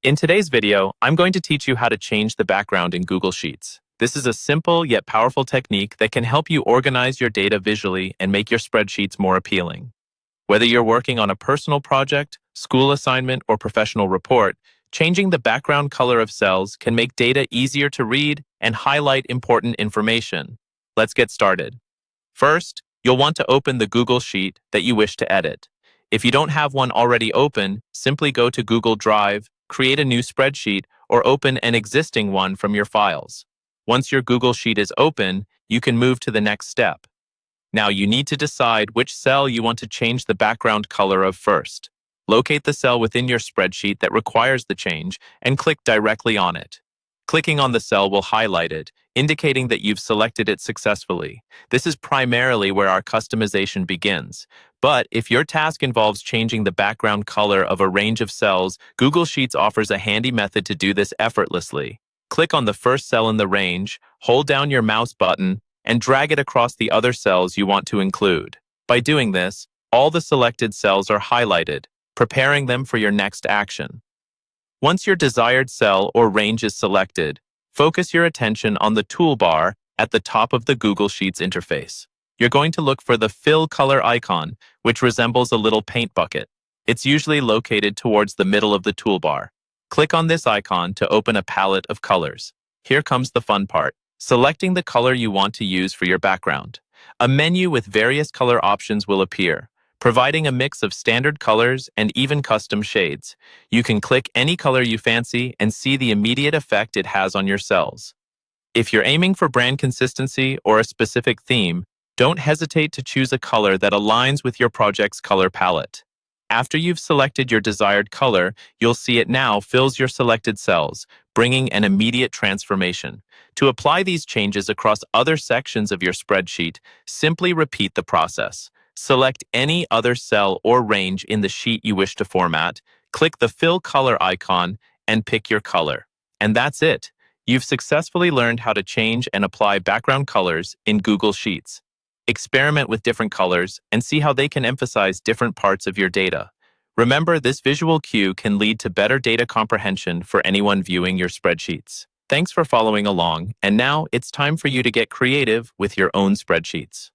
In today's video, I'm going to teach you how to change the background in Google Sheets. This is a simple yet powerful technique that can help you organize your data visually and make your spreadsheets more appealing. Whether you're working on a personal project, school assignment, or professional report, changing the background color of cells can make data easier to read and highlight important information. Let's get started. First, you'll want to open the Google Sheet that you wish to edit. If you don't have one already open, simply go to Google Drive, create a new spreadsheet, or open an existing one from your files. Once your Google Sheet is open, you can move to the next step. Now you need to decide which cell you want to change the background color of first. Locate the cell within your spreadsheet that requires the change and click directly on it. Clicking on the cell will highlight it, indicating that you've selected it successfully. This is primarily where our customization begins. But if your task involves changing the background color of a range of cells, Google Sheets offers a handy method to do this effortlessly. Click on the first cell in the range, hold down your mouse button, and drag it across the other cells you want to include. By doing this, all the selected cells are highlighted, preparing them for your next action. Once your desired cell or range is selected, focus your attention on the toolbar at the top of the Google Sheets interface. You're going to look for the Fill Color icon, which resembles a little paint bucket. It's usually located towards the middle of the toolbar. Click on this icon to open a palette of colors. Here comes the fun part, selecting the color you want to use for your background. A menu with various color options will appear, providing a mix of standard colors and even custom shades. You can click any color you fancy and see the immediate effect it has on your cells. If you're aiming for brand consistency or a specific theme, don't hesitate to choose a color that aligns with your project's color palette. After you've selected your desired color, you'll see it now fills your selected cells, bringing an immediate transformation. To apply these changes across other sections of your spreadsheet, simply repeat the process. Select any other cell or range in the sheet you wish to format, click the Fill Color icon, and pick your color. And that's it. You've successfully learned how to change and apply background colors in Google Sheets. Experiment with different colors and see how they can emphasize different parts of your data. Remember, this visual cue can lead to better data comprehension for anyone viewing your spreadsheets. Thanks for following along, and now it's time for you to get creative with your own spreadsheets.